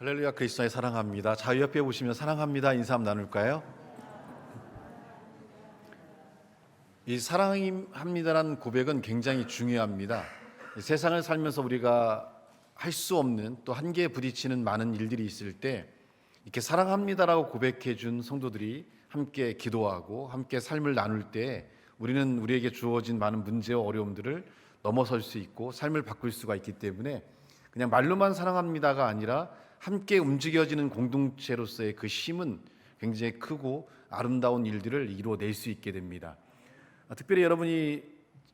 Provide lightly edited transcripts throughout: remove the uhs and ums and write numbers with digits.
할렐루야, 그리스도의 사랑합니다. 자유 옆에 보시면 사랑합니다 인사 한번 나눌까요? 이 사랑합니다라는 고백은 굉장히 중요합니다. 이 세상을 살면서 우리가 할 수 없는 또 한계에 부딪히는 많은 일들이 있을 때 이렇게 사랑합니다라고 고백해 준 성도들이 함께 기도하고 함께 삶을 나눌 때 우리는 우리에게 주어진 많은 문제와 어려움들을 넘어설 수 있고 삶을 바꿀 수가 있기 때문에 그냥 말로만 사랑합니다가 아니라 함께 움직여지는 공동체로서의 그 힘은 굉장히 크고 아름다운 일들을 이루어낼 수 있게 됩니다. 특별히 여러분이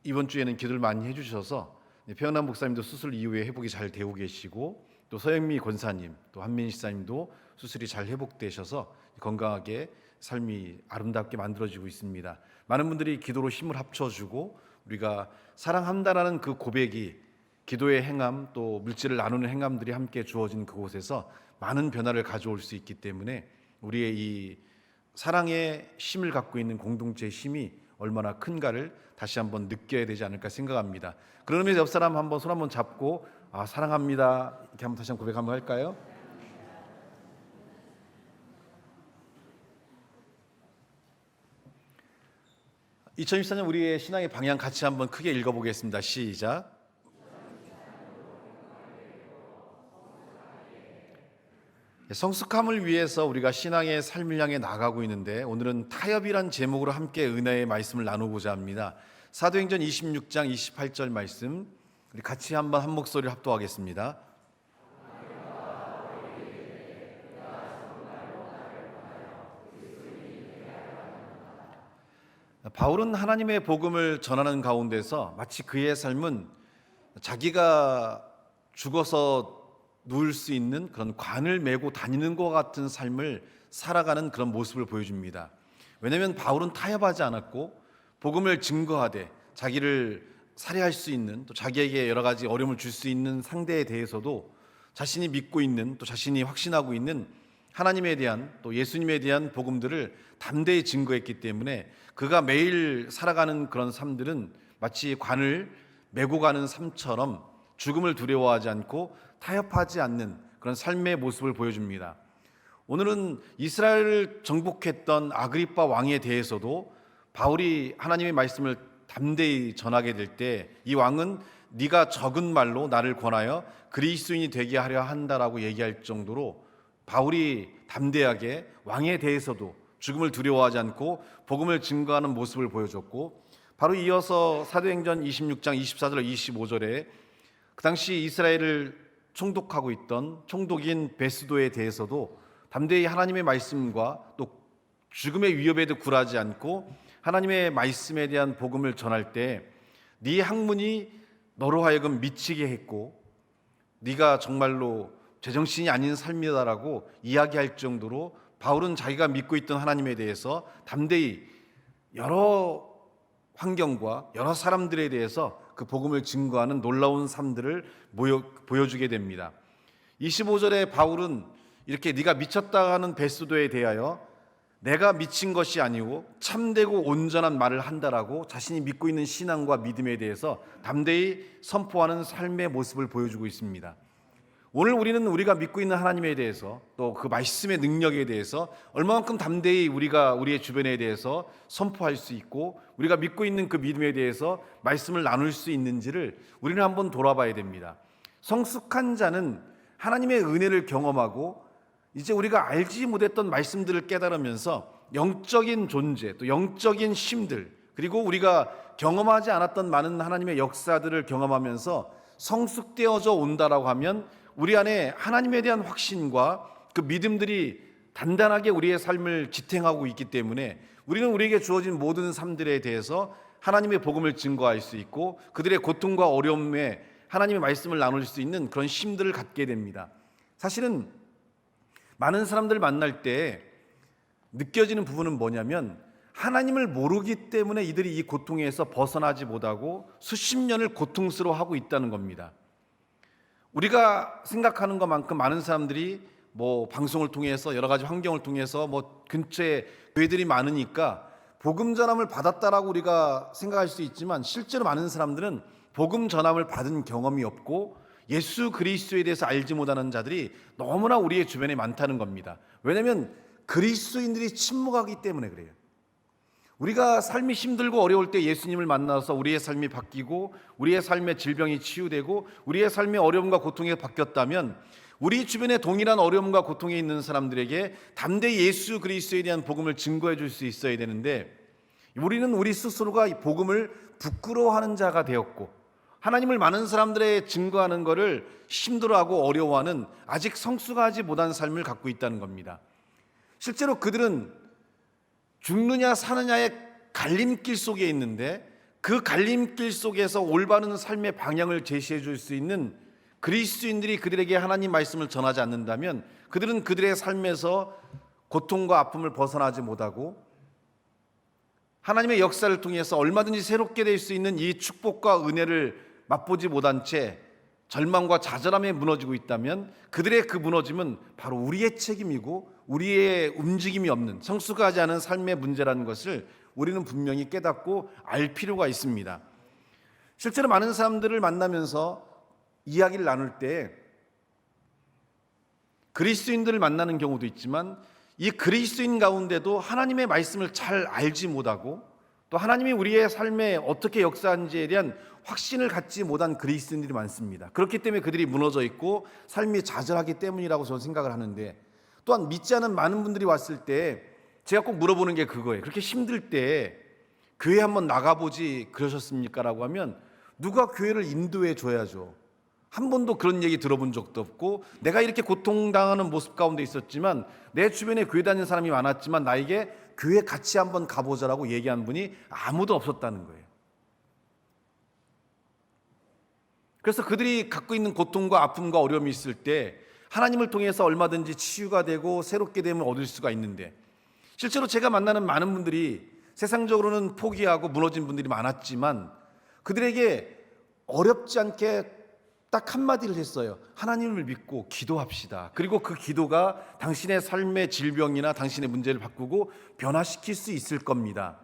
이번 주에는 기도를 많이 해주셔서 표현남 목사님도 수술 이후에 회복이 잘 되고 계시고 또 서영미 권사님 또 한민희 시사님도 수술이 잘 회복되셔서 건강하게 삶이 아름답게 만들어지고 있습니다. 많은 분들이 기도로 힘을 합쳐주고 우리가 사랑한다라는 그 고백이 기도의 행함 또 물질을 나누는 행함들이 함께 주어진 그곳에서 많은 변화를 가져올 수 있기 때문에 우리의 이 사랑의 힘을 갖고 있는 공동체의 힘이 얼마나 큰가를 다시 한번 느껴야 되지 않을까 생각합니다. 그런 의미에서 옆 사람 한번 손 한번 잡고 사랑합니다 이렇게 한번 다시 한번 고백 한번 할까요? (2024년) 우리의 신앙의 방향 같이 한번 크게 읽어보겠습니다. 시작. 성숙함을 위해서 우리가 신앙의 삶을 향해 나가고 있는데 오늘은 타협이란 제목으로 함께 은혜의 말씀을 나누고자 합니다. 사도행전 26장 28절 말씀 우리 같이 한번 한 목소리를 합독하겠습니다. 바울은 하나님의 복음을 전하는 가운데서 마치 그의 삶은 자기가 죽어서 누울 수 있는 그런 관을 메고 다니는 것 같은 삶을 살아가는 그런 모습을 보여줍니다. 왜냐하면 바울은 타협하지 않았고 복음을 증거하되 자기를 살해할 수 있는 또 자기에게 여러 가지 어려움을 줄 수 있는 상대에 대해서도 자신이 믿고 있는 또 자신이 확신하고 있는 하나님에 대한 또 예수님에 대한 복음들을 담대히 증거했기 때문에 그가 매일 살아가는 그런 삶들은 마치 관을 메고 가는 삶처럼 죽음을 두려워하지 않고 타협하지 않는 그런 삶의 모습을 보여줍니다. 오늘은 이스라엘을 정복했던 아그리빠 왕에 대해서도 바울이 하나님의 말씀을 담대히 전하게 될 때 이 왕은 네가 적은 말로 나를 권하여 그리스도인이 되게 하려 한다라고 얘기할 정도로 바울이 담대하게 왕에 대해서도 죽음을 두려워하지 않고 복음을 증거하는 모습을 보여줬고 바로 이어서 사도행전 26장 24절 25절에 그 당시 이스라엘을 총독하고 있던 총독인 베스도에 대해서도 담대히 하나님의 말씀과 또 죽음의 위협에도 굴하지 않고 하나님의 말씀에 대한 복음을 전할 때 네 학문이 너로 하여금 미치게 했고 네가 정말로 제정신이 아닌 삶이다라고 이야기할 정도로 바울은 자기가 믿고 있던 하나님에 대해서 담대히 여러 환경과 여러 사람들에 대해서 그 복음을 증거하는 놀라운 삶들을 보여주게 됩니다. 25절에 바울은 이렇게 네가 미쳤다 하는 베스도에 대하여 내가 미친 것이 아니고 참되고 온전한 말을 한다라고 자신이 믿고 있는 신앙과 믿음에 대해서 담대히 선포하는 삶의 모습을 보여주고 있습니다. 오늘 우리는 우리가 믿고 있는 하나님에 대해서 또 그 말씀의 능력에 대해서 얼마만큼 담대히 우리가 우리의 주변에 대해서 선포할 수 있고 우리가 믿고 있는 그 믿음에 대해서 말씀을 나눌 수 있는지를 우리는 한번 돌아봐야 됩니다. 성숙한 자는 하나님의 은혜를 경험하고 이제 우리가 알지 못했던 말씀들을 깨달으면서 영적인 존재 또 영적인 힘들 그리고 우리가 경험하지 않았던 많은 하나님의 역사들을 경험하면서 성숙되어져 온다라고 하면 우리 안에 하나님에 대한 확신과 그 믿음들이 단단하게 우리의 삶을 지탱하고 있기 때문에 우리는 우리에게 주어진 모든 삶들에 대해서 하나님의 복음을 증거할 수 있고 그들의 고통과 어려움에 하나님의 말씀을 나눌 수 있는 그런 힘들을 갖게 됩니다. 사실은 많은 사람들 만날 때 느껴지는 부분은 뭐냐면 하나님을 모르기 때문에 이들이 이 고통에서 벗어나지 못하고 수십 년을 고통스러워하고 있다는 겁니다. 우리가 생각하는 것만큼 많은 사람들이 방송을 통해서 여러 가지 환경을 통해서 근처에 교회들이 많으니까 복음 전함을 받았다라고 우리가 생각할 수 있지만 실제로 많은 사람들은 복음 전함을 받은 경험이 없고 예수 그리스도에 대해서 알지 못하는 자들이 너무나 우리의 주변에 많다는 겁니다. 왜냐하면 그리스도인들이 침묵하기 때문에 그래요. 우리가 삶이 힘들고 어려울 때 예수님을 만나서 우리의 삶이 바뀌고 우리의 삶의 질병이 치유되고 우리의 삶의 어려움과 고통이 바뀌었다면 우리 주변에 동일한 어려움과 고통에 있는 사람들에게 담대히 예수 그리스도에 대한 복음을 증거해 줄 수 있어야 되는데, 우리는 우리 스스로가 이 복음을 부끄러워하는 자가 되었고 하나님을 많은 사람들의 증거하는 것을 힘들어하고 어려워하는 아직 성숙하지 못한 삶을 갖고 있다는 겁니다. 실제로 그들은 죽느냐 사느냐의 갈림길 속에 있는데, 그 갈림길 속에서 올바른 삶의 방향을 제시해 줄 수 있는 그리스도인들이 그들에게 하나님 말씀을 전하지 않는다면 그들은 그들의 삶에서 고통과 아픔을 벗어나지 못하고 하나님의 역사를 통해서 얼마든지 새롭게 될 수 있는 이 축복과 은혜를 맛보지 못한 채 절망과 좌절함에 무너지고 있다면 그들의 그 무너짐은 바로 우리의 책임이고 우리의 움직임이 없는 성숙하지 않은 삶의 문제라는 것을 우리는 분명히 깨닫고 알 필요가 있습니다. 실제로 많은 사람들을 만나면서 이야기를 나눌 때 그리스도인들을 만나는 경우도 있지만 이 그리스도인 가운데도 하나님의 말씀을 잘 알지 못하고 또 하나님이 우리의 삶에 어떻게 역사하는지에 대한 확신을 갖지 못한 그리스도인들이 많습니다. 그렇기 때문에 그들이 무너져 있고 삶이 좌절하기 때문이라고 저는 생각을 하는데, 또한 믿지 않은 많은 분들이 왔을 때 제가 꼭 물어보는 게 그거예요. 그렇게 힘들 때 교회 한번 나가보지 그러셨습니까? 라고 하면 누가 교회를 인도해 줘야죠. 한 번도 그런 얘기 들어본 적도 없고, 내가 이렇게 고통당하는 모습 가운데 있었지만 내 주변에 교회 다니는 사람이 많았지만 나에게 교회 같이 한번 가보자라고 얘기한 분이 아무도 없었다는 거예요. 그래서 그들이 갖고 있는 고통과 아픔과 어려움이 있을 때 하나님을 통해서 얼마든지 치유가 되고 새롭게 됨을 얻을 수가 있는데, 실제로 제가 만나는 많은 분들이 세상적으로는 포기하고 무너진 분들이 많았지만 그들에게 어렵지 않게 딱 한마디를 했어요. 하나님을 믿고 기도합시다. 그리고 그 기도가 당신의 삶의 질병이나 당신의 문제를 바꾸고 변화시킬 수 있을 겁니다.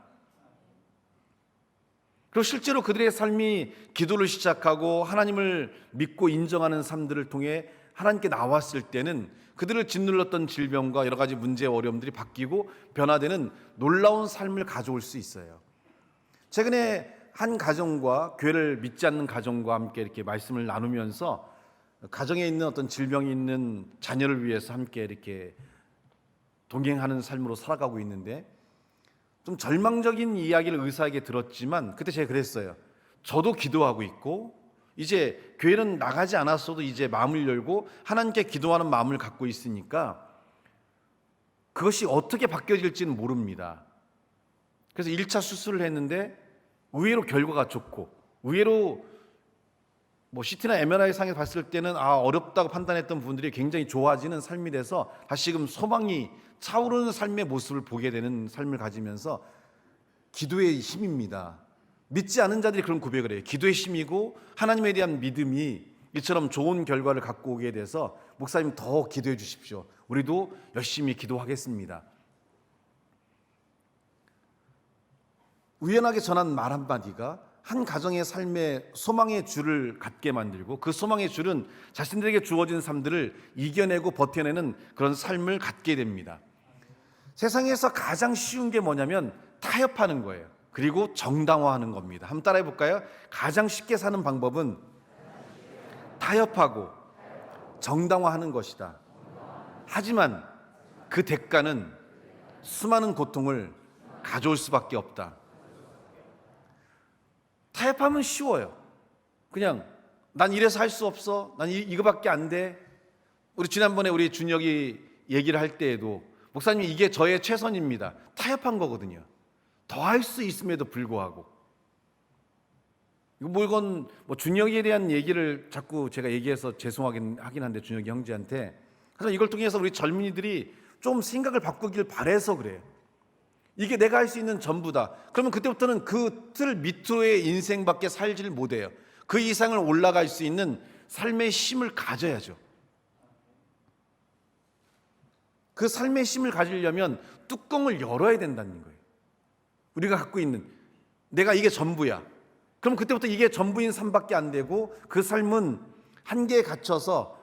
그리고 실제로 그들의 삶이 기도를 시작하고 하나님을 믿고 인정하는 삶들을 통해 하나님께 나왔을 때는 그들을 짓눌렀던 질병과 여러 가지 문제와 어려움들이 바뀌고 변화되는 놀라운 삶을 가져올 수 있어요. 최근에 한 가정과 교회를 믿지 않는 가정과 함께 이렇게 말씀을 나누면서 가정에 있는 어떤 질병이 있는 자녀를 위해서 함께 이렇게 동행하는 삶으로 살아가고 있는데, 좀 절망적인 이야기를 의사에게 들었지만 그때 제가 그랬어요. 저도 기도하고 있고 이제 교회는 나가지 않았어도 이제 마음을 열고 하나님께 기도하는 마음을 갖고 있으니까 그것이 어떻게 바뀌어질지는 모릅니다. 그래서 1차 수술을 했는데 의외로 결과가 좋고, 의외로 CT나 MRI 상에서 봤을 때는 어렵다고 판단했던 분들이 굉장히 좋아지는 삶이 돼서 다시금 소망이 차오르는 삶의 모습을 보게 되는 삶을 가지면서, 기도의 힘입니다. 믿지 않은 자들이 그런 고백을 해요. 기도의 힘이고 하나님에 대한 믿음이 이처럼 좋은 결과를 갖고 오게 돼서 목사님 더 기도해 주십시오. 우리도 열심히 기도하겠습니다. 우연하게 전한 말 한마디가 한 가정의 삶에 소망의 줄을 갖게 만들고, 그 소망의 줄은 자신들에게 주어진 삶들을 이겨내고 버텨내는 그런 삶을 갖게 됩니다. 세상에서 가장 쉬운 게 뭐냐면 타협하는 거예요. 그리고 정당화하는 겁니다. 한번 따라해 볼까요? 가장 쉽게 사는 방법은 타협하고 정당화하는 것이다. 하지만 그 대가는 수많은 고통을 가져올 수밖에 없다. 타협하면 쉬워요. 그냥 난 이래서 할 수 없어. 난 이거밖에 안 돼. 우리 지난번에 우리 준혁이 얘기를 할 때에도 목사님 이게 저의 최선입니다. 타협한 거거든요. 더 할 수 있음에도 불구하고. 이건 준혁이에 대한 얘기를 자꾸 제가 얘기해서 죄송하긴 한데 준혁이 형제한테. 그래서 이걸 통해서 우리 젊은이들이 좀 생각을 바꾸길 바래서 그래요. 이게 내가 할 수 있는 전부다. 그러면 그때부터는 그 틀 밑으로의 인생밖에 살지를 못해요. 그 이상을 올라갈 수 있는 삶의 힘을 가져야죠. 그 삶의 힘을 가지려면 뚜껑을 열어야 된다는 거예요. 우리가 갖고 있는, 내가 이게 전부야. 그럼 그때부터 이게 전부인 삶밖에 안 되고 그 삶은 한계에 갇혀서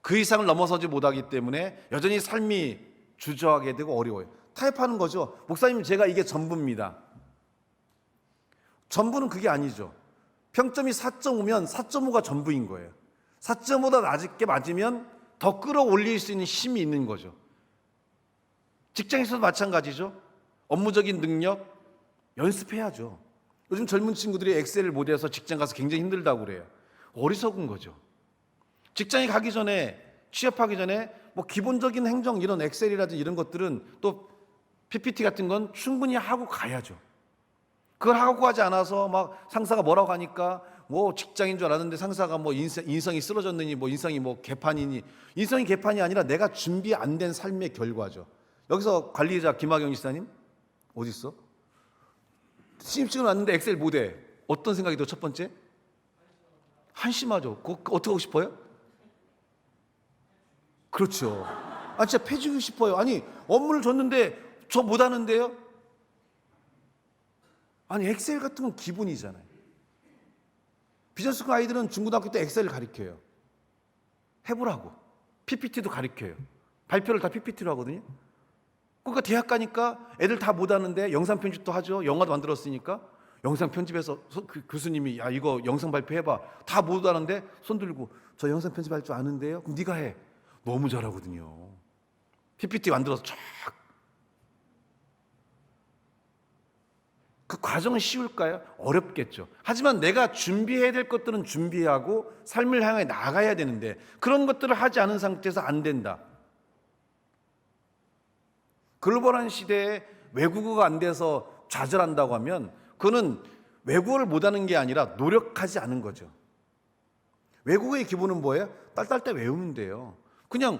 그 이상을 넘어서지 못하기 때문에 여전히 삶이 주저하게 되고 어려워요. 타협하는 거죠. 목사님, 제가 이게 전부입니다. 전부는 그게 아니죠. 평점이 4.5면 4.5가 전부인 거예요. 4.5보다 낮게 맞으면 더 끌어올릴 수 있는 힘이 있는 거죠. 직장에서도 마찬가지죠. 업무적인 능력 연습해야죠. 요즘 젊은 친구들이 엑셀을 못해서 직장 가서 굉장히 힘들다고 그래요. 어리석은 거죠. 직장에 가기 전에, 취업하기 전에 뭐 기본적인 행정, 이런 엑셀이라든지 이런 것들은, 또 PPT 같은 건 충분히 하고 가야죠. 그걸 하고 가지 않아서 막 상사가 뭐라고 하니까 뭐 직장인 줄 알았는데 상사가 뭐 인성이 쓰러졌느니 뭐 인성이 뭐 개판이니, 인성이 개판이 아니라 내가 준비 안 된 삶의 결과죠. 여기서 관리자 김학영 지사님 어디 있어? 신입 찍어놨는데 엑셀 못해. 어떤 생각이 더 첫 번째? 한심하죠. 그거 어떻게 하고 싶어요? 그렇죠. 아, 진짜 패주고 싶어요. 아니, 업무를 줬는데 저 못하는데요? 아니, 엑셀 같은 건 기본이잖아요. 비전스쿨 아이들은 중고등학교 때 엑셀을 가르쳐요. 해보라고. PPT도 가르쳐요. 발표를 다 PPT로 하거든요. 그러니까 대학 가니까 애들 다 못하는데 영상 편집도 하죠. 영화도 만들었으니까 영상 편집해서 그 교수님이 야, 이거 영상 발표해봐. 다 못하는데 손 들고 저 영상 편집할 줄 아는데요. 그럼 네가 해. 너무 잘하거든요. PPT 만들어서 쫙. 그 과정은 쉬울까요? 어렵겠죠. 하지만 내가 준비해야 될 것들은 준비하고 삶을 향해 나가야 되는데 그런 것들을 하지 않은 상태에서 안 된다. 글로벌한 시대에 외국어가 안 돼서 좌절한다고 하면 그거는 외국어를 못하는 게 아니라 노력하지 않은 거죠. 외국어의 기본은 뭐예요? 딸딸 때 외우면 돼요. 그냥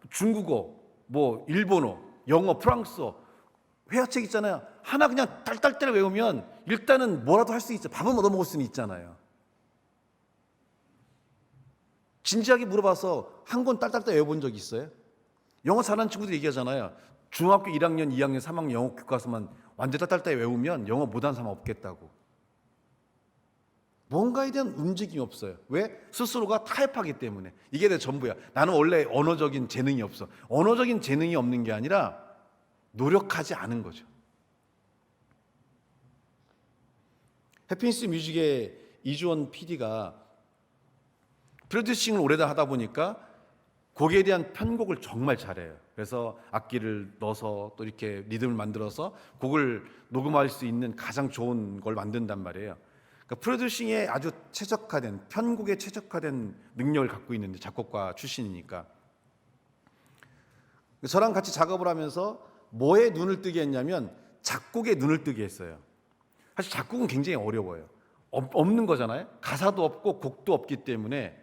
중국어, 뭐 일본어, 영어, 프랑스어 회화책 있잖아요. 하나 그냥 딸딸 때 외우면 일단은 뭐라도 할 수 있죠. 밥은 얻어 먹을 수는 있잖아요. 진지하게 물어봐서 한 권 딸딸 때 외워본 적 있어요? 영어 잘하는 친구들이 얘기하잖아요. 중학교 1학년, 2학년, 3학년 영어 교과서만 완전 딸딸 때 외우면 영어 못하는 사람 없겠다고. 뭔가에 대한 움직임이 없어요. 왜? 스스로가 타협하기 때문에. 이게 내 전부야. 나는 원래 언어적인 재능이 없어. 언어적인 재능이 없는 게 아니라 노력하지 않은 거죠. 해피니스 뮤직의 이주원 PD가 프로듀싱을 오래 하다 보니까 곡에 대한 편곡을 정말 잘해요. 그래서 악기를 넣어서 또 이렇게 리듬을 만들어서 곡을 녹음할 수 있는 가장 좋은 걸 만든단 말이에요. 그러니까 프로듀싱에 아주 최적화된, 편곡에 최적화된 능력을 갖고 있는데, 작곡가 출신이니까. 저랑 같이 작업을 하면서 뭐에 눈을 뜨게 했냐면 작곡에 눈을 뜨게 했어요. 사실 작곡은 굉장히 어려워요. 없는 거잖아요. 가사도 없고 곡도 없기 때문에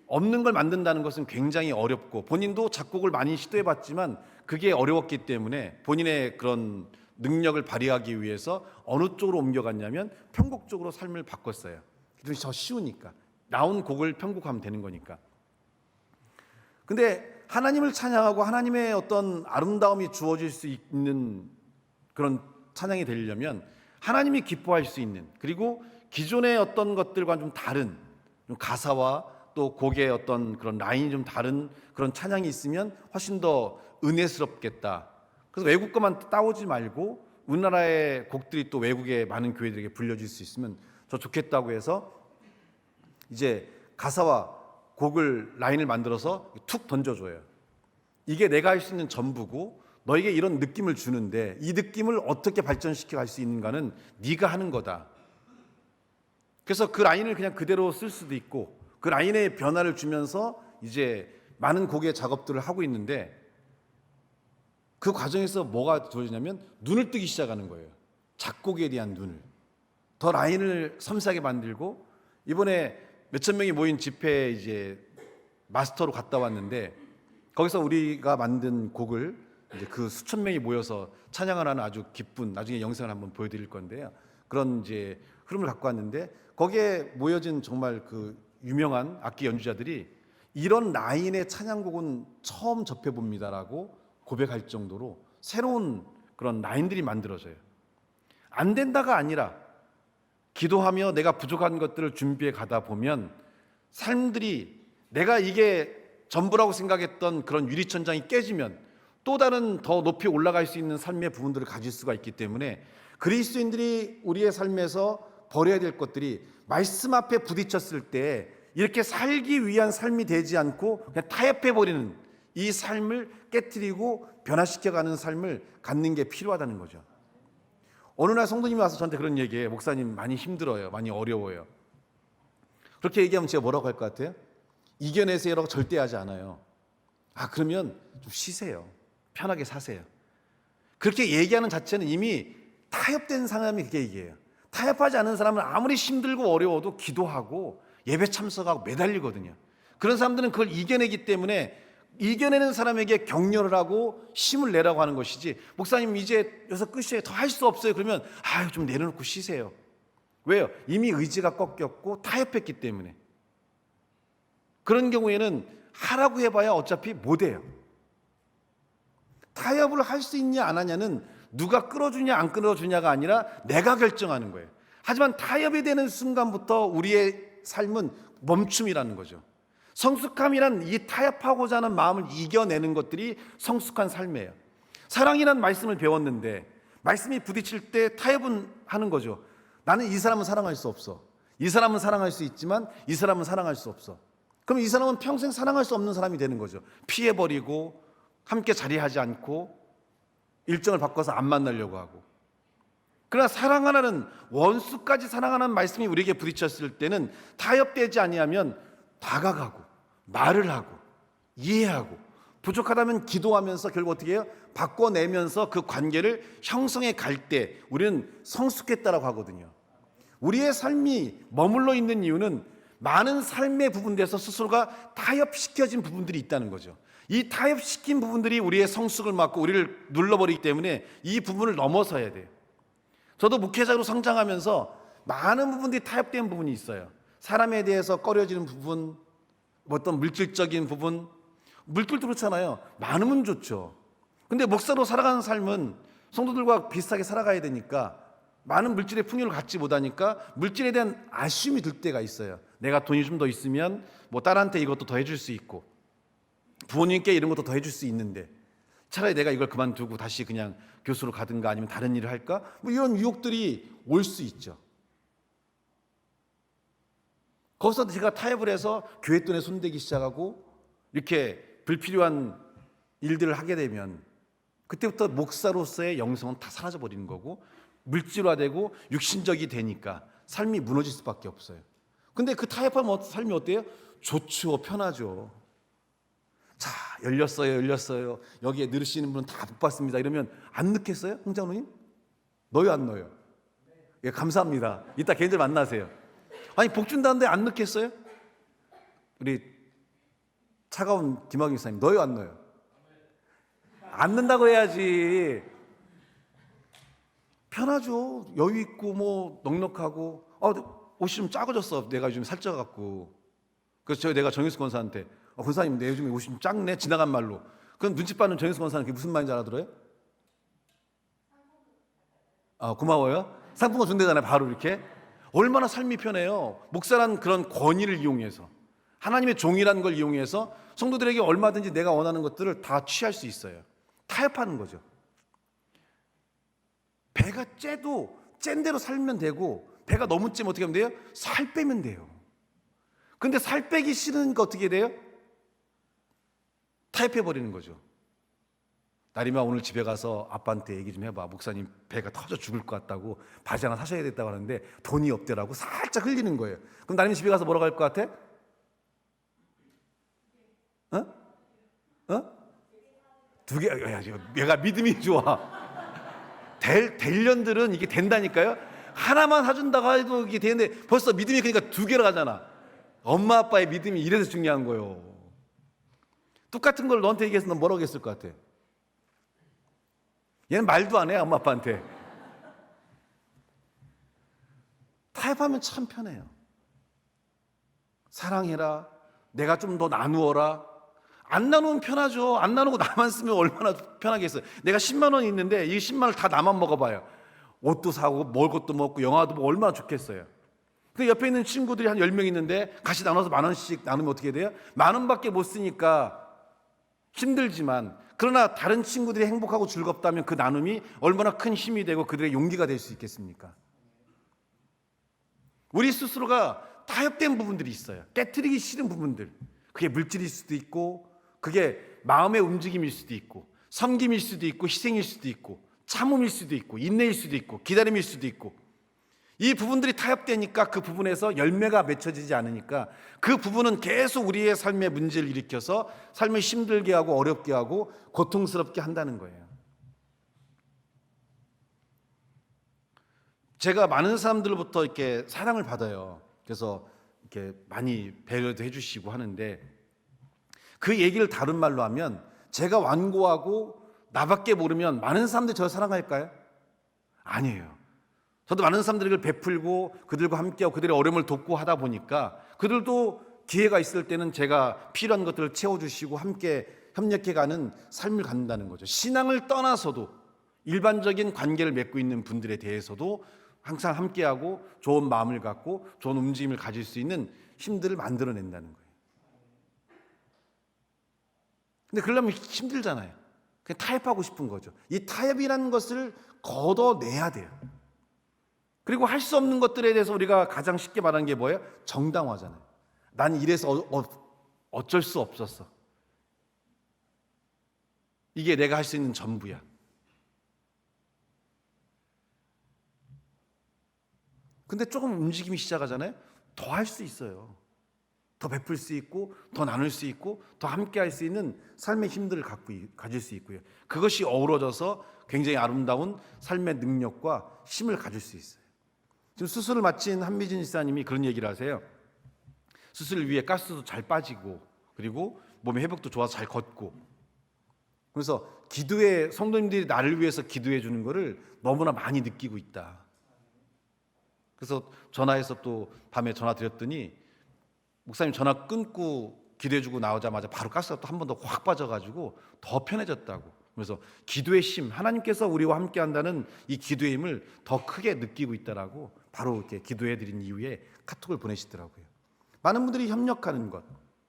없는 걸 만든다는 것은 굉장히 어렵고, 본인도 작곡을 많이 시도해봤지만 그게 어려웠기 때문에 본인의 그런 능력을 발휘하기 위해서 어느 쪽으로 옮겨갔냐면 편곡 쪽으로 삶을 바꿨어요. 그래서 더 쉬우니까. 나온 곡을 편곡하면 되는 거니까. 근데 하나님을 찬양하고 하나님의 어떤 아름다움이 주어질 수 있는 그런 찬양이 되려면 하나님이 기뻐할 수 있는, 그리고 기존의 어떤 것들과 좀 다른, 좀 가사와 또 곡의 어떤 그런 라인이 좀 다른 그런 찬양이 있으면 훨씬 더 은혜스럽겠다. 그래서 외국 것만 따오지 말고 우리나라의 곡들이 또 외국의 많은 교회들에게 불려질 수 있으면 더 좋겠다고 해서 이제 가사와 곡을 라인을 만들어서 툭 던져줘요. 이게 내가 할 수 있는 전부고 너에게 이런 느낌을 주는데 이 느낌을 어떻게 발전시켜 갈 수 있는가는 네가 하는 거다. 그래서 그 라인을 그냥 그대로 쓸 수도 있고 그 라인에 변화를 주면서 이제 많은 곡의 작업들을 하고 있는데, 그 과정에서 뭐가 주어지냐면 눈을 뜨기 시작하는 거예요. 작곡에 대한 눈을. 더 라인을 섬세하게 만들고, 이번에 몇천 명이 모인 집회에 이제 마스터로 갔다 왔는데 거기서 우리가 만든 곡을 이제 그 수천 명이 모여서 찬양을 하는 아주 기쁜, 나중에 영상을 한번 보여드릴 건데요. 그런 이제 흐름을 갖고 왔는데 거기에 모여진 정말 그 유명한 악기 연주자들이 이런 라인의 찬양곡은 처음 접해봅니다라고 고백할 정도로 새로운 그런 라인들이 만들어져요. 안 된다가 아니라 기도하며 내가 부족한 것들을 준비해 가다 보면 삶들이 내가 이게 전부라고 생각했던 그런 유리천장이 깨지면 또 다른 더 높이 올라갈 수 있는 삶의 부분들을 가질 수가 있기 때문에 그리스도인들이 우리의 삶에서 버려야 될 것들이 말씀 앞에 부딪혔을 때 이렇게 살기 위한 삶이 되지 않고 그냥 타협해버리는 이 삶을 깨트리고 변화시켜가는 삶을 갖는 게 필요하다는 거죠. 어느 날 성도님이 와서 저한테 그런 얘기해요. 목사님 많이 힘들어요. 많이 어려워요. 그렇게 얘기하면 제가 뭐라고 할 것 같아요? 이겨내세요라고 절대 하지 않아요. 그러면 좀 쉬세요. 편하게 사세요. 그렇게 얘기하는 자체는 이미 타협된 사람이 그렇게 얘기해요. 타협하지 않은 사람은 아무리 힘들고 어려워도 기도하고 예배 참석하고 매달리거든요. 그런 사람들은 그걸 이겨내기 때문에 이겨내는 사람에게 격려를 하고 힘을 내라고 하는 것이지, 목사님 이제 여기서 끝이에요. 더 할 수 없어요. 그러면 좀 내려놓고 쉬세요. 왜요? 이미 의지가 꺾였고 타협했기 때문에. 그런 경우에는 하라고 해봐야 어차피 못해요. 타협을 할 수 있냐 안 하냐는 누가 끌어주냐 안 끌어주냐가 아니라 내가 결정하는 거예요. 하지만 타협이 되는 순간부터 우리의 삶은 멈춤이라는 거죠. 성숙함이란 이 타협하고자 하는 마음을 이겨내는 것들이 성숙한 삶이에요. 사랑이란 말씀을 배웠는데 말씀이 부딪힐 때 타협은 하는 거죠. 나는 이 사람은 사랑할 수 없어. 이 사람은 사랑할 수 있지만 이 사람은 사랑할 수 없어. 그럼 이 사람은 평생 사랑할 수 없는 사람이 되는 거죠. 피해버리고 함께 자리하지 않고 일정을 바꿔서 안 만나려고 하고. 그러나 사랑하라는, 원수까지 사랑하는 말씀이 우리에게 부딪혔을 때는 타협되지 아니하면 다가가고 말을 하고 이해하고 부족하다면 기도하면서 결국 어떻게 해요? 바꿔내면서 그 관계를 형성해 갈 때 우리는 성숙했다라고 하거든요. 우리의 삶이 머물러 있는 이유는 많은 삶의 부분에서 스스로가 타협시켜진 부분들이 있다는 거죠. 이 타협시킨 부분들이 우리의 성숙을 막고 우리를 눌러버리기 때문에 이 부분을 넘어서야 돼요. 저도 목회자로 성장하면서 많은 부분들이 타협된 부분이 있어요. 사람에 대해서 꺼려지는 부분, 어떤 물질적인 부분. 물질도 그렇잖아요. 많으면 좋죠. 근데 목사로 살아가는 삶은 성도들과 비슷하게 살아가야 되니까 많은 물질의 풍요를 갖지 못하니까 물질에 대한 아쉬움이 들 때가 있어요. 내가 돈이 좀 더 있으면 딸한테 이것도 더 해줄 수 있고 부모님께 이런 것도 더 해줄 수 있는데 차라리 내가 이걸 그만두고 다시 그냥 교수로 가든가 아니면 다른 일을 할까? 이런 유혹들이 올 수 있죠. 거기서 제가 타협을 해서 교회 돈에 손대기 시작하고 이렇게 불필요한 일들을 하게 되면 그때부터 목사로서의 영성은 다 사라져 버리는 거고 물질화되고 육신적이 되니까 삶이 무너질 수밖에 없어요. 근데 그 타협하면 삶이 어때요? 좋죠. 편하죠. 자, 열렸어요. 여기에 늘으시는 분은 다 복 받습니다. 이러면 안 넣겠어요? 홍장로님? 넣어요, 안 넣어요? 예, 감사합니다. 이따 개인들 만나세요. 아니, 복 준다는데 안 넣겠어요? 우리 차가운 김학인 목사님, 넣어요, 안 넣어요? 안 넣는다고 해야지. 편하죠. 여유 있고 넉넉하고. 옷이 좀 작아졌어. 내가 요즘 살쪄갖고. 그래서 내가 정유수 권사한테 권사님 내 요즘에 옷이 좀 작네. 지나간 말로. 그럼 눈치 빠는 정유수 권사는 그게 무슨 말인지 알아들어요? 고마워요. 상품권 준대잖아요. 바로 이렇게. 얼마나 삶이 편해요. 목사란 그런 권위를 이용해서 하나님의 종이라는 걸 이용해서 성도들에게 얼마든지 내가 원하는 것들을 다 취할 수 있어요. 타협하는 거죠. 배가 째도 짠 대로 살면 되고 배가 너무 째면 어떻게 하면 돼요? 살 빼면 돼요. 근데 살 빼기 싫으니까 어떻게 돼요? 타협해버리는 거죠. 나림아 오늘 집에 가서 아빠한테 얘기 좀 해봐. 목사님 배가 터져 죽을 것 같다고 바지 하나 사셔야 됐다고 하는데 돈이 없대라고 살짝 흘리는 거예요. 그럼 나림이 집에 가서 뭐라고 할 것 같아? 두 개. 얘가 믿음이 좋아. 될 년들은 이게 된다니까요. 하나만 사준다고 해도 이게 되는데 벌써 믿음이 그러니까 두 개로 가잖아. 엄마 아빠의 믿음이 이래서 중요한 거예요. 똑같은 걸 너한테 얘기해서 넌 뭐라고 했을 것 같아? 얘는 말도 안 해, 엄마 아빠한테. 타협하면 참 편해요. 사랑해라. 내가 좀 더 나누어라. 안 나누면 편하죠. 안 나누고 나만 쓰면 얼마나 편하겠어요. 내가 10만 원이 있는데 이 10만 원을 다 나만 먹어봐요. 옷도 사고 먹을 것도 먹고 영화도 보고 얼마나 좋겠어요. 그 옆에 있는 친구들이 한 10명 있는데 같이 나눠서 10,000원씩 나누면 어떻게 돼요? 10,000원밖에 못 쓰니까 힘들지만, 그러나 다른 친구들이 행복하고 즐겁다면 그 나눔이 얼마나 큰 힘이 되고 그들의 용기가 될 수 있겠습니까? 우리 스스로가 타협된 부분들이 있어요. 깨트리기 싫은 부분들. 그게 물질일 수도 있고, 그게 마음의 움직임일 수도 있고, 섬김일 수도 있고, 희생일 수도 있고, 참음일 수도 있고, 인내일 수도 있고, 기다림일 수도 있고, 이 부분들이 타협되니까 그 부분에서 열매가 맺혀지지 않으니까 그 부분은 계속 우리의 삶에 문제를 일으켜서 삶을 힘들게 하고 어렵게 하고 고통스럽게 한다는 거예요. 제가 많은 사람들로부터 이렇게 사랑을 받아요. 그래서 이렇게 많이 배려도 해주시고 하는데, 그 얘기를 다른 말로 하면, 제가 완고하고 나밖에 모르면 많은 사람들이 저를 사랑할까요? 아니에요. 저도 많은 사람들에게 베풀고 그들과 함께하고 그들의 어려움을 돕고 하다 보니까 그들도 기회가 있을 때는 제가 필요한 것들을 채워주시고 함께 협력해가는 삶을 갖는다는 거죠. 신앙을 떠나서도 일반적인 관계를 맺고 있는 분들에 대해서도 항상 함께하고 좋은 마음을 갖고 좋은 움직임을 가질 수 있는 힘들을 만들어낸다는 거예요. 근데 그러려면 힘들잖아요. 그냥 타협하고 싶은 거죠. 이 타협이라는 것을 걷어내야 돼요. 그리고 할 수 없는 것들에 대해서 우리가 가장 쉽게 말하는 게 뭐예요? 정당화잖아요. 난 이래서 어쩔 수 없었어. 이게 내가 할 수 있는 전부야. 근데 조금 움직임이 시작하잖아요. 더 할 수 있어요. 더 베풀 수 있고, 더 나눌 수 있고, 더 함께 할 수 있는 삶의 힘들을 가질 수 있고요. 그것이 어우러져서 굉장히 아름다운 삶의 능력과 힘을 가질 수 있어요. 지금 수술을 마친 한미진 지사님이 그런 얘기를 하세요. 수술을 위해 가스도 잘 빠지고, 그리고 몸의 회복도 좋아서 잘 걷고, 그래서 성도님들이 나를 위해서 기도해 주는 것을 너무나 많이 느끼고 있다. 그래서 전화해서 또 밤에 전화 드렸더니, 목사님 전화 끊고 기도해 주고 나오자마자 바로 가스가 또 한 번 더 확 빠져가지고 더 편해졌다고. 그래서 기도의 힘, 하나님께서 우리와 함께 한다는 이 기도의 힘을 더 크게 느끼고 있다라고 바로 이렇게 기도해 드린 이후에 카톡을 보내시더라고요. 많은 분들이 협력하는 것,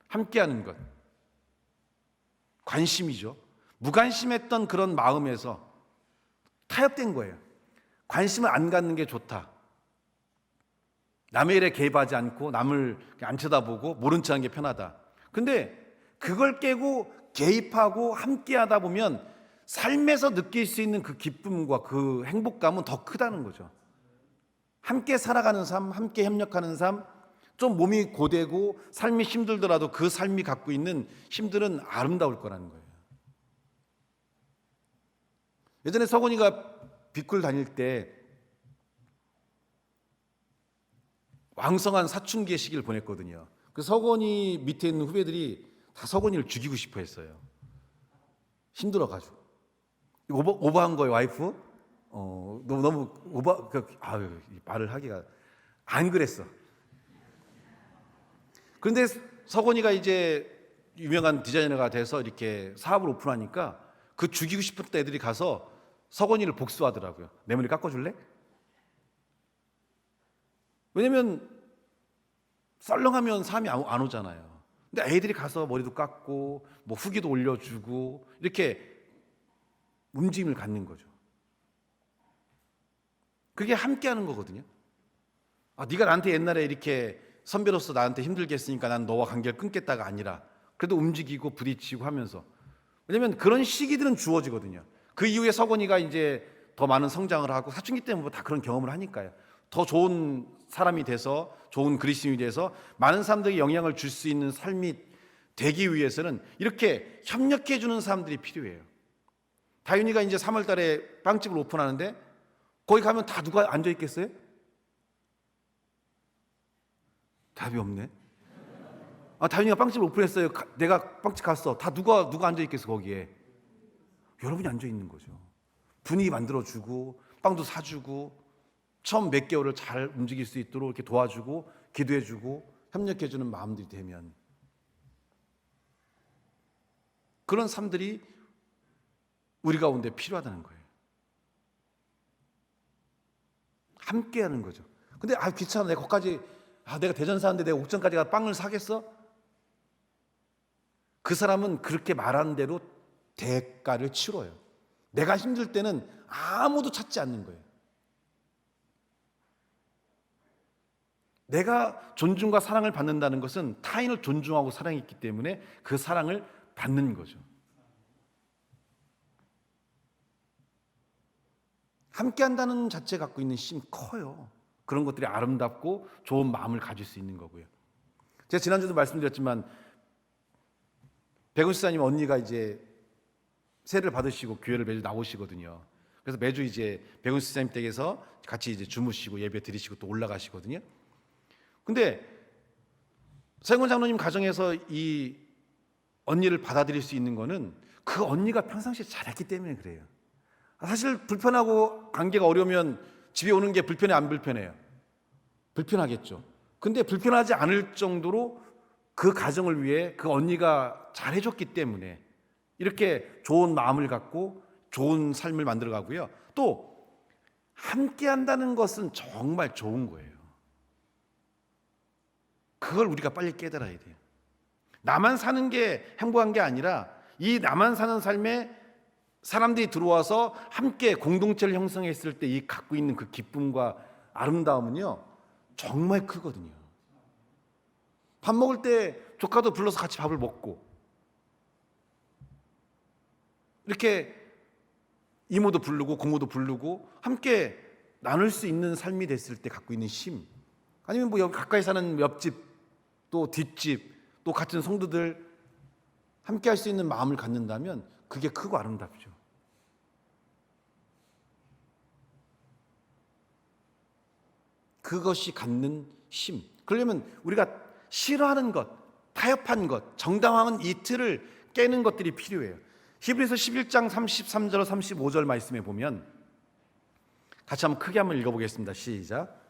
함께하는 것, 관심이죠. 무관심했던 그런 마음에서 타협된 거예요. 관심을 안 갖는 게 좋다. 남의 일에 개입하지 않고 남을 안 쳐다보고 모른 척하는 게 편하다. 근데 그걸 깨고 개입하고 함께하다 보면 삶에서 느낄 수 있는 그 기쁨과 그 행복감은 더 크다는 거죠. 함께 살아가는 삶, 함께 협력하는 삶, 좀 몸이 고되고 삶이 힘들더라도 그 삶이 갖고 있는 힘들은 아름다울 거라는 거예요. 예전에 서건이가 비쿨 다닐 때 왕성한 사춘기의 시기를 보냈거든요. 그 서건이 밑에 있는 후배들이 다 서건이를 죽이고 싶어 했어요. 힘들어가지고. 오버한 거예요, 와이프? 너무 말을 하기가. 안 그랬어. 그런데 서건이가 이제 유명한 디자이너가 돼서 이렇게 사업을 오픈하니까 그 죽이고 싶었던 애들이 가서 서건이를 복수하더라고요. 내 머리 깎아줄래? 왜냐면 썰렁하면 사람이 안 오잖아요. 근데 애들이 가서 머리도 깎고 뭐 후기도 올려주고 이렇게 움직임을 갖는 거죠. 그게 함께하는 거거든요. 네가 나한테 옛날에 이렇게 선배로서 나한테 힘들게 했으니까 난 너와 관계를 끊겠다가 아니라 그래도 움직이고 부딪히고 하면서, 왜냐면 그런 시기들은 주어지거든요. 그 이후에 서건이가 이제 더 많은 성장을 하고 사춘기 때문에 다 그런 경험을 하니까요. 더 좋은 사람이 돼서 좋은 그리스도인이 돼서 많은 사람들에게 영향을 줄 수 있는 삶이 되기 위해서는 이렇게 협력해 주는 사람들이 필요해요. 다윤이가 이제 3월 달에 빵집을 오픈하는데 거기 가면 다 누가 앉아 있겠어요? 답이 없네. 다윤이가 빵집을 오픈했어요. 내가 빵집 갔어. 다 누가 앉아 있겠어 거기에? 여러분이 앉아 있는 거죠. 분위기 만들어주고 빵도 사주고 처음 몇 개월을 잘 움직일 수 있도록 이렇게 도와주고 기도해주고 협력해주는 마음들이 되면 그런 삶들이 우리 가운데 필요하다는 거예요. 함께하는 거죠. 근데 귀찮아. 내가 거기까지 내가 대전 사는데 내가 옥천까지 가서 빵을 사겠어? 그 사람은 그렇게 말한 대로 대가를 치러요. 내가 힘들 때는 아무도 찾지 않는 거예요. 내가 존중과 사랑을 받는다는 것은 타인을 존중하고 사랑했기 때문에 그 사랑을 받는 거죠. 함께 한다는 자체 갖고 있는 힘이 커요. 그런 것들이 아름답고 좋은 마음을 가질 수 있는 거고요. 제가 지난주도 말씀드렸지만 백운 시사님 언니가 이제 세를 받으시고 교회를 매주 나오시거든요. 그래서 매주 이제 백운 시사님 댁에서 같이 이제 주무시고 예배 드리시고 또 올라가시거든요. 근데 서영권 장로님 가정에서 이 언니를 받아들일 수 있는 거는 그 언니가 평상시에 잘했기 때문에 그래요. 사실 불편하고 관계가 어려우면 집에 오는 게 불편해 안 불편해요? 불편하겠죠. 근데 불편하지 않을 정도로 그 가정을 위해 그 언니가 잘해줬기 때문에 이렇게 좋은 마음을 갖고 좋은 삶을 만들어가고요. 또 함께 한다는 것은 정말 좋은 거예요. 그걸 우리가 빨리 깨달아야 돼요. 나만 사는 게 행복한 게 아니라 이 나만 사는 삶에 사람들이 들어와서 함께 공동체를 형성했을 때 이 갖고 있는 그 기쁨과 아름다움은요 정말 크거든요. 밥 먹을 때 조카도 불러서 같이 밥을 먹고 이렇게 이모도 부르고 고모도 부르고 함께 나눌 수 있는 삶이 됐을 때 갖고 있는 힘, 아니면 뭐 여기 가까이 사는 옆집 또 뒷집 또 같은 성도들 함께 할 수 있는 마음을 갖는다면 그게 크고 아름답죠. 그것이 갖는 힘. 그러려면 우리가 싫어하는 것, 타협한 것, 정당화한 이 틀을 깨는 것들이 필요해요. 히브리서 11장 33절 35절 말씀에 보면 같이 한번 크게 한번 읽어보겠습니다. 시작.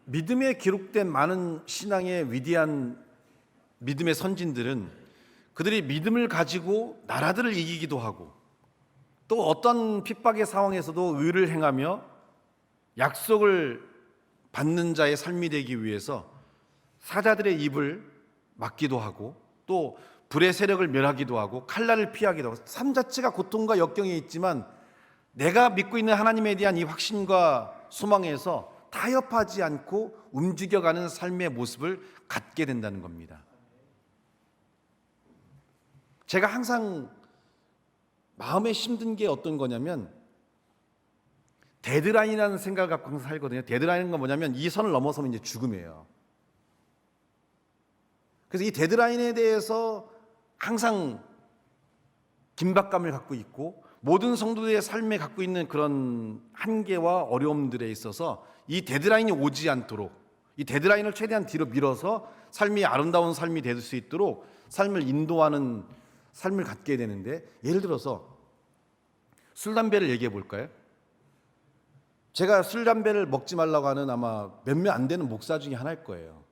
믿음에 기록된 많은 신앙의 위대한 믿음의 선진들은 그들이 믿음을 가지고 나라들을 이기기도 하고 또 어떤 핍박의 상황에서도 의를 행하며 약속을 받는 자의 삶이 되기 위해서 사자들의 입을 막기도 하고 또 불의 세력을 멸하기도 하고 칼날을 피하기도 하고 삶 자체가 고통과 역경에 있지만 내가 믿고 있는 하나님에 대한 이 확신과 소망에서 타협하지 않고 움직여가는 삶의 모습을 갖게 된다는 겁니다. 제가 항상 마음에 힘든 게 어떤 거냐면 데드라인이라는 생각을 갖고 항상 살거든요. 데드라인은 건 뭐냐면 이 선을 넘어서면 이제 죽음이에요. 그래서 이 데드라인에 대해서 항상 긴박감을 갖고 있고 모든 성도들의 삶에 갖고 있는 그런 한계와 어려움들에 있어서 이 데드라인이 오지 않도록 이 데드라인을 최대한 뒤로 밀어서 삶이 아름다운 삶이 될 수 있도록 삶을 인도하는 삶을 갖게 되는데, 예를 들어서 술, 담배를 얘기해 볼까요? 제가 술, 담배를 먹지 말라고 하는 아마 몇몇 안 되는 목사 중에 하나일 거예요.